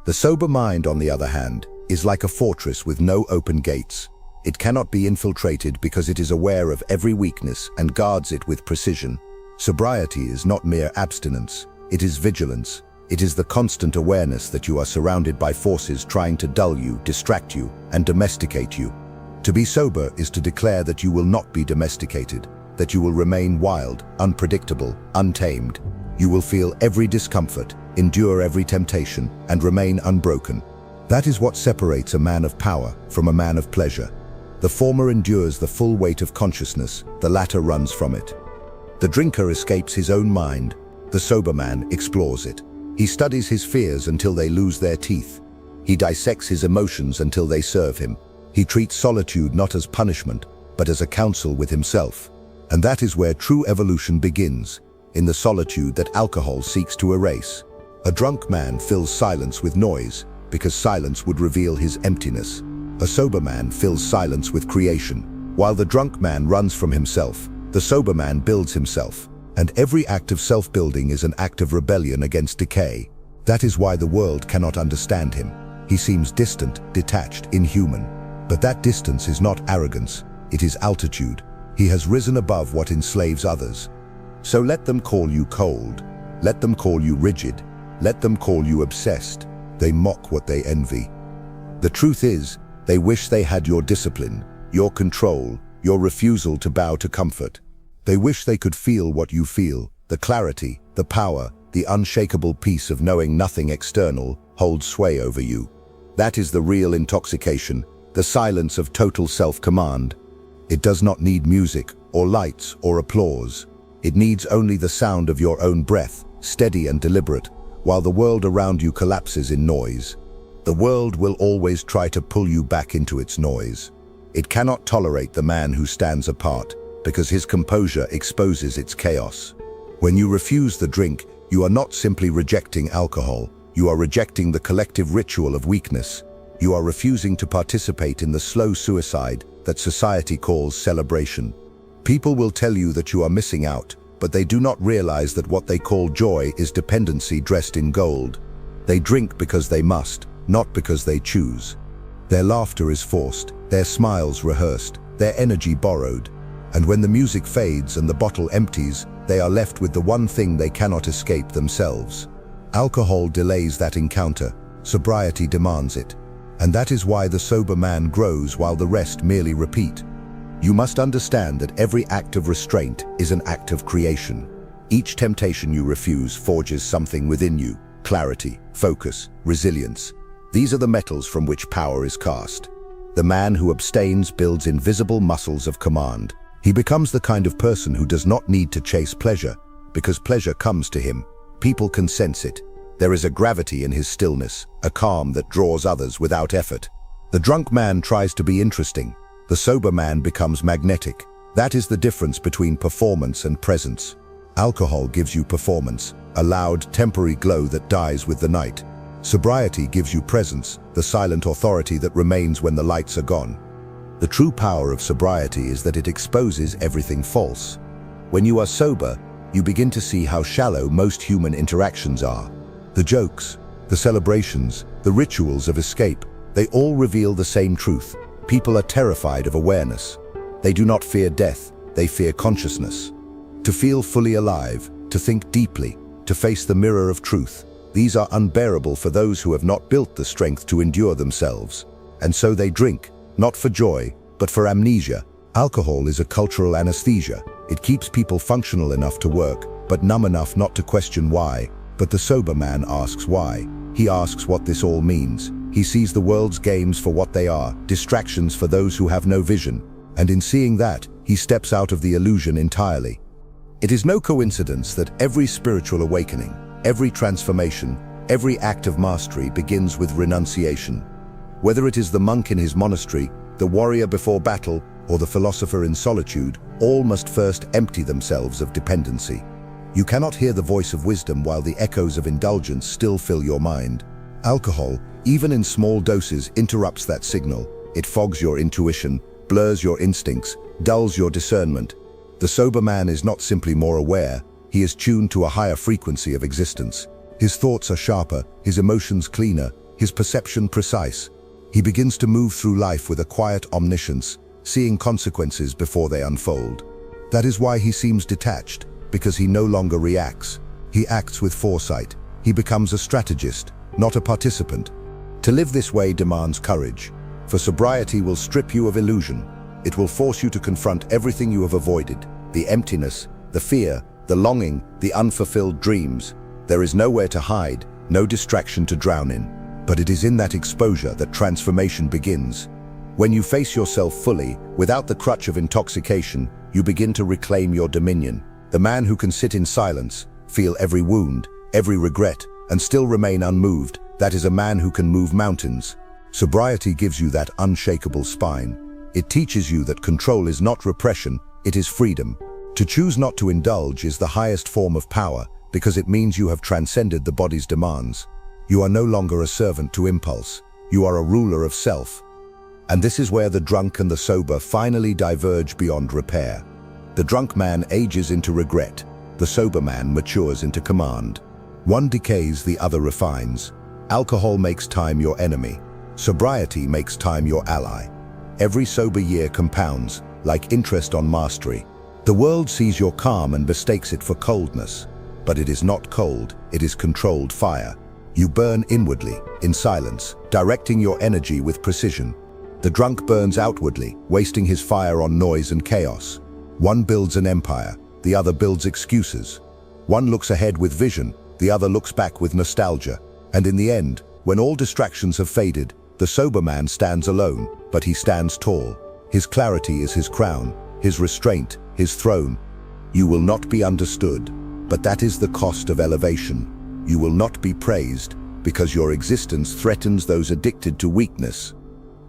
The sober mind, on the other hand, is like a fortress with no open gates. It cannot be infiltrated because it is aware of every weakness and guards it with precision. Sobriety is not mere abstinence. It is vigilance. It is the constant awareness that you are surrounded by forces trying to dull you, distract you, and domesticate you. To be sober is to declare that you will not be domesticated, that you will remain wild, unpredictable, untamed. You will feel every discomfort, endure every temptation, and remain unbroken. That is what separates a man of power from a man of pleasure. The former endures the full weight of consciousness, the latter runs from it. The drinker escapes his own mind, the sober man explores it. He studies his fears until they lose their teeth. He dissects his emotions until they serve him. He treats solitude not as punishment, but as a counsel with himself. And that is where true evolution begins, in the solitude that alcohol seeks to erase. A drunk man fills silence with noise, because silence would reveal his emptiness. A sober man fills silence with creation. While the drunk man runs from himself, the sober man builds himself. And every act of self-building is an act of rebellion against decay. That is why the world cannot understand him. He seems distant, detached, inhuman. But that distance is not arrogance, it is altitude. He has risen above what enslaves others. So let them call you cold. Let them call you rigid. Let them call you obsessed. They mock what they envy. The truth is, they wish they had your discipline, your control, your refusal to bow to comfort. They wish they could feel what you feel, the clarity, the power, the unshakable peace of knowing nothing external holds sway over you. That is the real intoxication, the silence of total self-command. It does not need music, or lights, or applause. It needs only the sound of your own breath, steady and deliberate, while the world around you collapses in noise. The world will always try to pull you back into its noise. It cannot tolerate the man who stands apart, because his composure exposes its chaos. When you refuse the drink, you are not simply rejecting alcohol, you are rejecting the collective ritual of weakness. You are refusing to participate in the slow suicide that society calls celebration. People will tell you that you are missing out, but they do not realize that what they call joy is dependency dressed in gold. They drink because they must, not because they choose. Their laughter is forced, their smiles rehearsed, their energy borrowed. And when the music fades and the bottle empties, they are left with the one thing they cannot escape themselves. Alcohol delays that encounter, sobriety demands it. And that is why the sober man grows while the rest merely repeat. You must understand that every act of restraint is an act of creation. Each temptation you refuse forges something within you: clarity, focus, resilience. These are the metals from which power is cast. The man who abstains builds invisible muscles of command. He becomes the kind of person who does not need to chase pleasure, because pleasure comes to him. People can sense it. There is a gravity in his stillness, a calm that draws others without effort. The drunk man tries to be interesting. The sober man becomes magnetic. That is the difference between performance and presence. Alcohol gives you performance, a loud, temporary glow that dies with the night. Sobriety gives you presence, the silent authority that remains when the lights are gone. The true power of sobriety is that it exposes everything false. When you are sober, you begin to see how shallow most human interactions are. The jokes, the celebrations, the rituals of escape, they all reveal the same truth. People are terrified of awareness. They do not fear death, they fear consciousness. To feel fully alive, to think deeply, to face the mirror of truth, these are unbearable for those who have not built the strength to endure themselves. And so they drink, not for joy, but for amnesia. Alcohol is a cultural anesthesia. It keeps people functional enough to work, but numb enough not to question why. But the sober man asks why. He asks what this all means. He sees the world's games for what they are, distractions for those who have no vision. And in seeing that, he steps out of the illusion entirely. It is no coincidence that every spiritual awakening, every transformation, every act of mastery begins with renunciation. Whether it is the monk in his monastery, the warrior before battle, or the philosopher in solitude, all must first empty themselves of dependency. You cannot hear the voice of wisdom while the echoes of indulgence still fill your mind. Alcohol, even in small doses, interrupts that signal. It fogs your intuition, blurs your instincts, dulls your discernment. The sober man is not simply more aware, he is tuned to a higher frequency of existence. His thoughts are sharper, his emotions cleaner, his perception precise. He begins to move through life with a quiet omniscience, seeing consequences before they unfold. That is why he seems detached, because he no longer reacts. He acts with foresight. He becomes a strategist, not a participant. To live this way demands courage, for sobriety will strip you of illusion. It will force you to confront everything you have avoided, the emptiness, the fear, the longing, the unfulfilled dreams. There is nowhere to hide, no distraction to drown in. But it is in that exposure that transformation begins. When you face yourself fully, without the crutch of intoxication, you begin to reclaim your dominion. The man who can sit in silence, feel every wound, every regret, and still remain unmoved, that is a man who can move mountains. Sobriety gives you that unshakable spine. It teaches you that control is not repression, it is freedom. To choose not to indulge is the highest form of power, because it means you have transcended the body's demands. You are no longer a servant to impulse. You are a ruler of self. And this is where the drunk and the sober finally diverge beyond repair. The drunk man ages into regret. the sober man matures into command. One decays, the other refines. Alcohol makes time your enemy. Sobriety makes time your ally. Every sober year compounds, like interest on mastery. The world sees your calm and mistakes it for coldness. But it is not cold, it is controlled fire. You burn inwardly, in silence, directing your energy with precision. The drunk burns outwardly, wasting his fire on noise and chaos. One builds an empire, the other builds excuses. One looks ahead with vision, the other looks back with nostalgia. And in the end, when all distractions have faded, the sober man stands alone, but he stands tall. His clarity is his crown, his restraint, his throne. You will not be understood, but that is the cost of elevation. You will not be praised, because your existence threatens those addicted to weakness.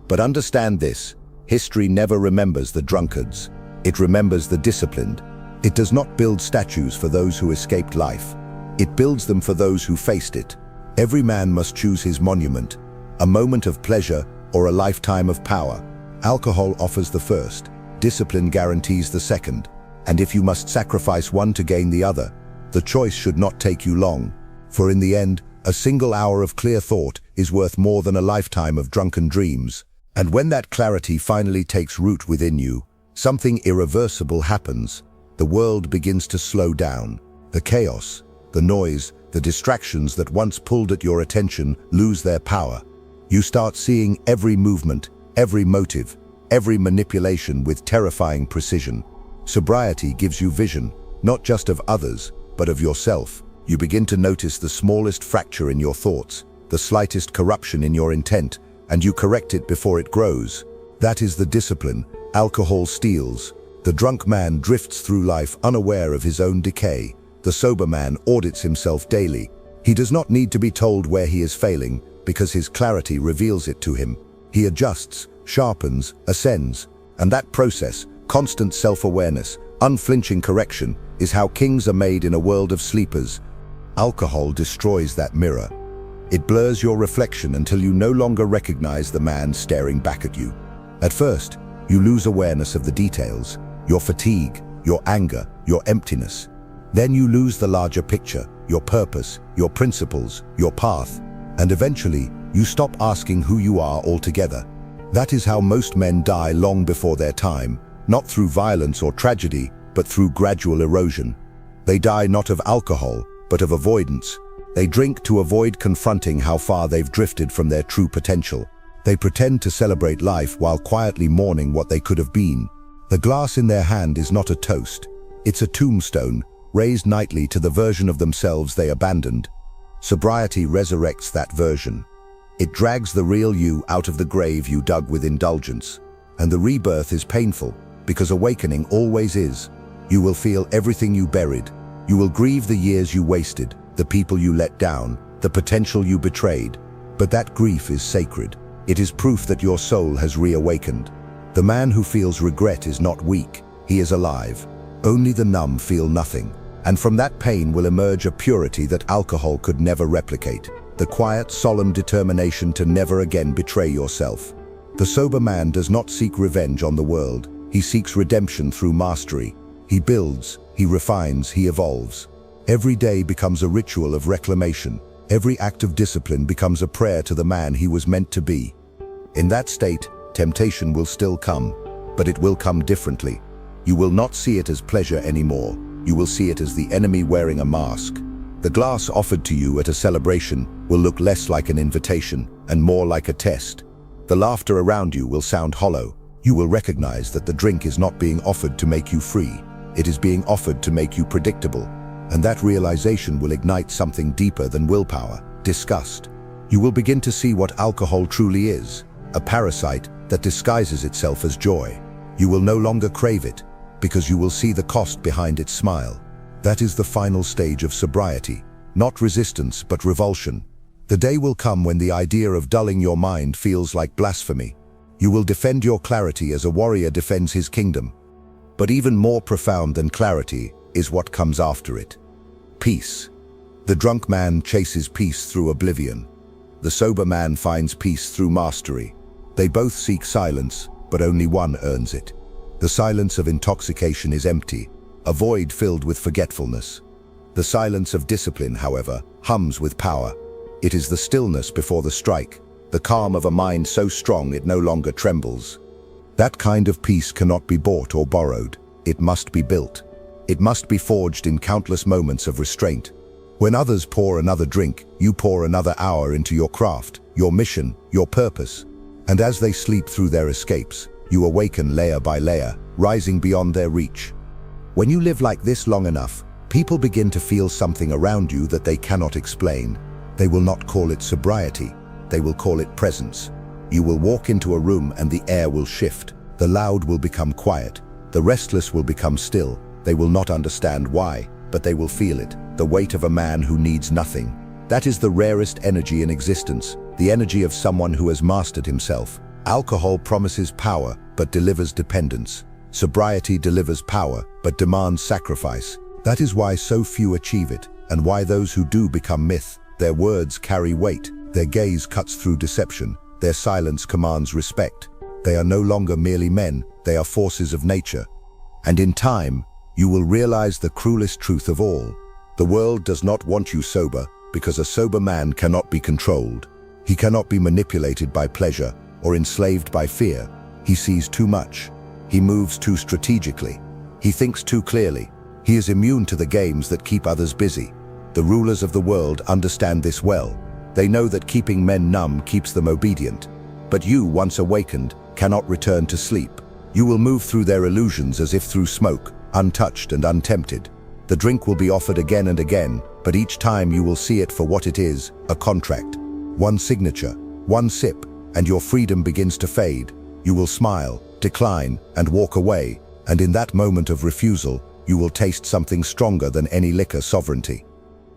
But understand this, history never remembers the drunkards. It remembers the disciplined. It does not build statues for those who escaped life. It builds them for those who faced it. Every man must choose his monument, a moment of pleasure or a lifetime of power. Alcohol offers the first, discipline guarantees the second. And if you must sacrifice one to gain the other, the choice should not take you long. For in the end, a single hour of clear thought is worth more than a lifetime of drunken dreams. And when that clarity finally takes root within you, something irreversible happens. The world begins to slow down. The chaos, the noise, the distractions that once pulled at your attention lose their power. You start seeing every movement, every motive, every manipulation with terrifying precision. Sobriety gives you vision, not just of others, but of yourself. You begin to notice the smallest fracture in your thoughts, the slightest corruption in your intent, and you correct it before it grows. That is the discipline alcohol steals. The drunk man drifts through life unaware of his own decay. The sober man audits himself daily. He does not need to be told where he is failing, because his clarity reveals it to him. He adjusts, sharpens, ascends, and that process, constant self-awareness, unflinching correction, is how kings are made in a world of sleepers. Alcohol destroys that mirror. It blurs your reflection until you no longer recognize the man staring back at you. At first, you lose awareness of the details, your fatigue, your anger, your emptiness. Then you lose the larger picture, your purpose, your principles, your path, and eventually, you stop asking who you are altogether. That is how most men die long before their time, not through violence or tragedy, but through gradual erosion. They die not of alcohol, but of avoidance. They drink to avoid confronting how far they've drifted from their true potential. They pretend to celebrate life while quietly mourning what they could have been. The glass in their hand is not a toast. It's a tombstone, raised nightly to the version of themselves they abandoned. Sobriety resurrects that version. It drags the real you out of the grave you dug with indulgence. And the rebirth is painful, because awakening always is. You will feel everything you buried. You will grieve the years you wasted, the people you let down, the potential you betrayed. But that grief is sacred. It is proof that your soul has reawakened. The man who feels regret is not weak, he is alive. Only the numb feel nothing. And from that pain will emerge a purity that alcohol could never replicate. The quiet, solemn determination to never again betray yourself. The sober man does not seek revenge on the world. He seeks redemption through mastery. He builds, he refines, he evolves. Every day becomes a ritual of reclamation. Every act of discipline becomes a prayer to the man he was meant to be. In that state, temptation will still come, but it will come differently. You will not see it as pleasure anymore. You will see it as the enemy wearing a mask. The glass offered to you at a celebration will look less like an invitation and more like a test. The laughter around you will sound hollow. You will recognize that the drink is not being offered to make you free. It is being offered to make you predictable. And that realization will ignite something deeper than willpower, disgust. You will begin to see what alcohol truly is, a parasite that disguises itself as joy. You will no longer crave it, because you will see the cost behind its smile. That is the final stage of sobriety, not resistance but revulsion. The day will come when the idea of dulling your mind feels like blasphemy. You will defend your clarity as a warrior defends his kingdom. But even more profound than clarity is what comes after it. Peace. The drunk man chases peace through oblivion. The sober man finds peace through mastery. They both seek silence, but only one earns it. The silence of intoxication is empty. a void filled with forgetfulness. The silence of discipline, however, hums with power. It is the stillness before the strike, the calm of a mind so strong it no longer trembles. That kind of peace cannot be bought or borrowed. It must be built. It must be forged in countless moments of restraint. When others pour another drink, you pour another hour into your craft, your mission, your purpose. And as they sleep through their escapes, you awaken layer by layer, rising beyond their reach. When you live like this long enough, people begin to feel something around you that they cannot explain. They will not call it sobriety. They will call it presence. You will walk into a room and the air will shift. The loud will become quiet. The restless will become still. They will not understand why, but they will feel it, the weight of a man who needs nothing. That is the rarest energy in existence, the energy of someone who has mastered himself. Alcohol promises power, but delivers dependence. Sobriety delivers power, but demands sacrifice. That is why so few achieve it, and why those who do become myth. Their words carry weight. Their gaze cuts through deception. Their silence commands respect. They are no longer merely men, they are forces of nature. And in time, you will realize the cruelest truth of all. The world does not want you sober, because a sober man cannot be controlled. He cannot be manipulated by pleasure or enslaved by fear. He sees too much. He moves too strategically. He thinks too clearly. He is immune to the games that keep others busy. The rulers of the world understand this well. They know that keeping men numb keeps them obedient. But you, once awakened, cannot return to sleep. You will move through their illusions as if through smoke, untouched and untempted. The drink will be offered again and again, but each time you will see it for what it is, a contract. One signature, one sip, and your freedom begins to fade. You will smile, decline, and walk away, and in that moment of refusal, you will taste something stronger than any liquor sovereignty.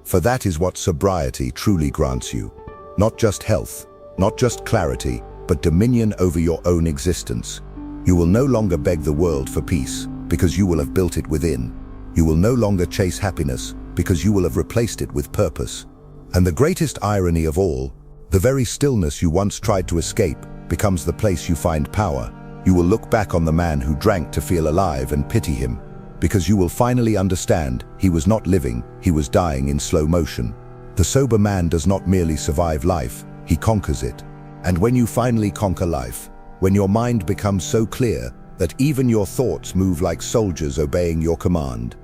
For that is what sobriety truly grants you. Not just health, not just clarity, but dominion over your own existence. You will no longer beg the world for peace, because you will have built it within. You will no longer chase happiness, because you will have replaced it with purpose. And the greatest irony of all, the very stillness you once tried to escape becomes the place you find power. You will look back on the man who drank to feel alive and pity him, because you will finally understand he was not living, he was dying in slow motion. The sober man does not merely survive life, he conquers it. And when you finally conquer life, when your mind becomes so clear that even your thoughts move like soldiers obeying your command,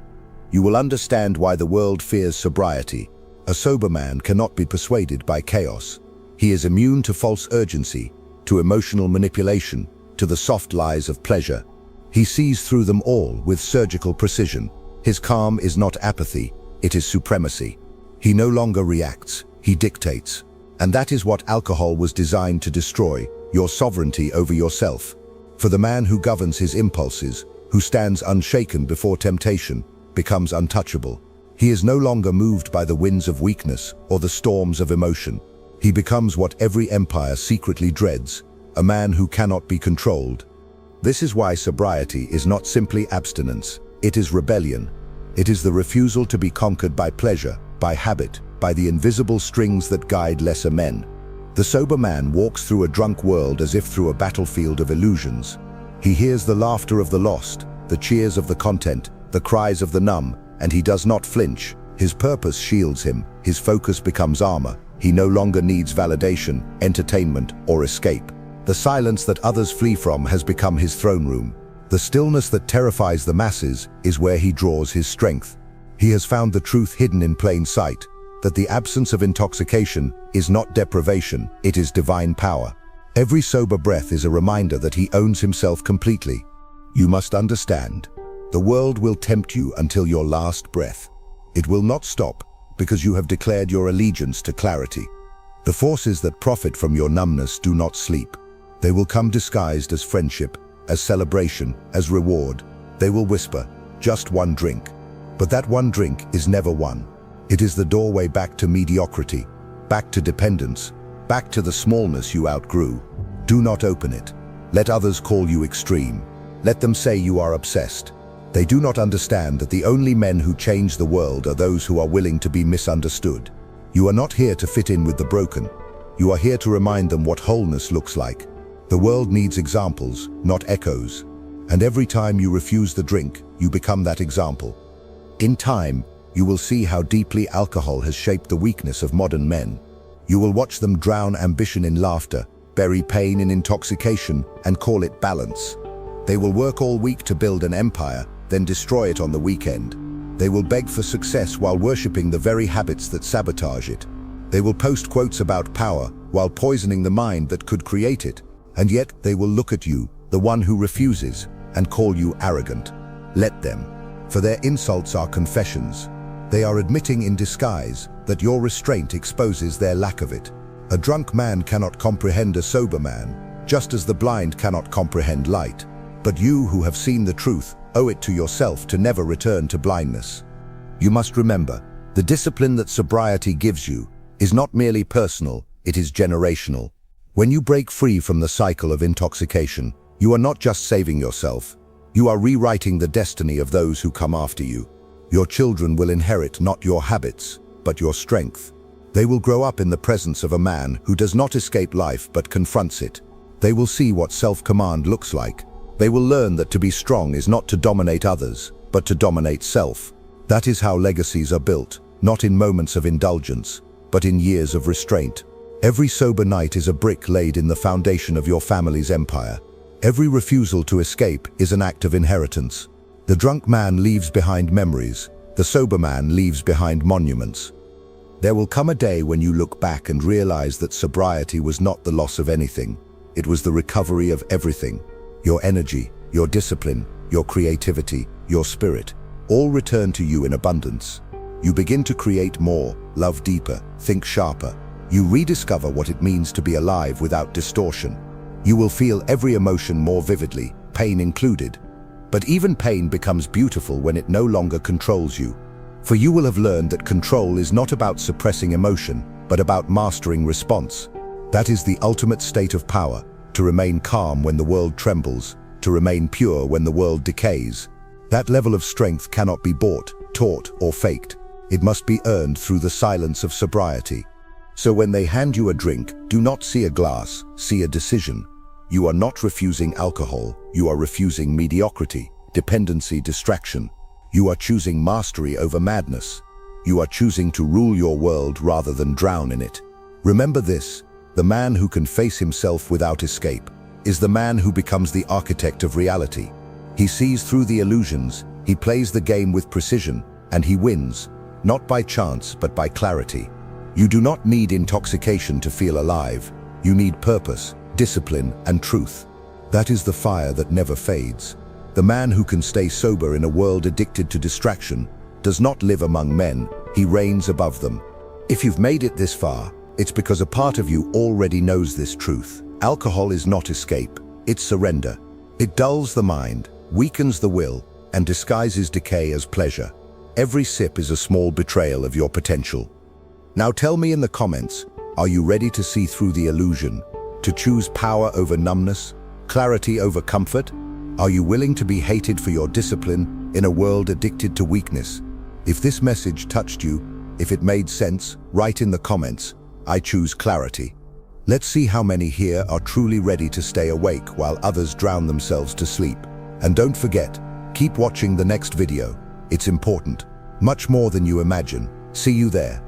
you will understand why the world fears sobriety. A sober man cannot be persuaded by chaos. He is immune to false urgency, to emotional manipulation, to the soft lies of pleasure. He sees through them all with surgical precision. His calm is not apathy, it is supremacy. He no longer reacts, he dictates. And that is what alcohol was designed to destroy, your sovereignty over yourself. For the man who governs his impulses, who stands unshaken before temptation, becomes untouchable. He is no longer moved by the winds of weakness or the storms of emotion. He becomes what every empire secretly dreads, a man who cannot be controlled. This is why sobriety is not simply abstinence, it is rebellion. It is the refusal to be conquered by pleasure, by habit, by the invisible strings that guide lesser men. The sober man walks through a drunk world as if through a battlefield of illusions. He hears the laughter of the lost, the cheers of the content, the cries of the numb, and he does not flinch. His purpose shields him, his focus becomes armor. He no longer needs validation, entertainment, or escape. The silence that others flee from has become his throne room. The stillness that terrifies the masses is where he draws his strength. He has found the truth hidden in plain sight, that the absence of intoxication is not deprivation, it is divine power. Every sober breath is a reminder that he owns himself completely. You must understand, the world will tempt you until your last breath. It will not stop, because you have declared your allegiance to clarity. The forces that profit from your numbness do not sleep. They will come disguised as friendship, as celebration, as reward. They will whisper, just one drink. But that one drink is never one. It is the doorway back to mediocrity, back to dependence, back to the smallness you outgrew. Do not open it. Let others call you extreme. Let them say you are obsessed. They do not understand that the only men who change the world are those who are willing to be misunderstood. You are not here to fit in with the broken. You are here to remind them what wholeness looks like. The world needs examples, not echoes. And every time you refuse the drink, you become that example. In time, you will see how deeply alcohol has shaped the weakness of modern men. You will watch them drown ambition in laughter, bury pain in intoxication, and call it balance. They will work all week to build an empire, then destroy it on the weekend. They will beg for success while worshipping the very habits that sabotage it. They will post quotes about power while poisoning the mind that could create it. And yet they will look at you, the one who refuses, and call you arrogant. Let them, for their insults are confessions. They are admitting in disguise that your restraint exposes their lack of it. A drunk man cannot comprehend a sober man, just as the blind cannot comprehend light. But you who have seen the truth owe it to yourself to never return to blindness. You must remember, the discipline that sobriety gives you is not merely personal, it is generational. When you break free from the cycle of intoxication, you are not just saving yourself, you are rewriting the destiny of those who come after you. Your children will inherit not your habits, but your strength. They will grow up in the presence of a man who does not escape life but confronts it. They will see what self-command looks like. They will learn that to be strong is not to dominate others, but to dominate self. That is how legacies are built, not in moments of indulgence, but in years of restraint. Every sober night is a brick laid in the foundation of your family's empire. Every refusal to escape is an act of inheritance. The drunk man leaves behind memories, the sober man leaves behind monuments. There will come a day when you look back and realize that sobriety was not the loss of anything, it was the recovery of everything. Your energy, your discipline, your creativity, your spirit, all return to you in abundance. You begin to create more, love deeper, think sharper. You rediscover what it means to be alive without distortion. You will feel every emotion more vividly, pain included. But even pain becomes beautiful when it no longer controls you. For you will have learned that control is not about suppressing emotion, but about mastering response. That is the ultimate state of power, to remain calm when the world trembles, to remain pure when the world decays. That level of strength cannot be bought, taught, or faked. It must be earned through the silence of sobriety. So when they hand you a drink, do not see a glass, see a decision. You are not refusing alcohol, you are refusing mediocrity, dependency, distraction. You are choosing mastery over madness. You are choosing to rule your world rather than drown in it. Remember this, the man who can face himself without escape is the man who becomes the architect of reality. He sees through the illusions, he plays the game with precision, and he wins, not by chance but by clarity. You do not need intoxication to feel alive. You need purpose, discipline, and truth. That is the fire that never fades. The man who can stay sober in a world addicted to distraction does not live among men, he reigns above them. If you've made it this far, it's because a part of you already knows this truth. Alcohol is not escape, it's surrender. It dulls the mind, weakens the will, and disguises decay as pleasure. Every sip is a small betrayal of your potential. Now tell me in the comments, are you ready to see through the illusion? To choose power over numbness, clarity over comfort? Are you willing to be hated for your discipline in a world addicted to weakness? If this message touched you, if it made sense, write in the comments, I choose clarity. Let's see how many here are truly ready to stay awake while others drown themselves to sleep. And don't forget, keep watching the next video. It's important, much more than you imagine. See you there.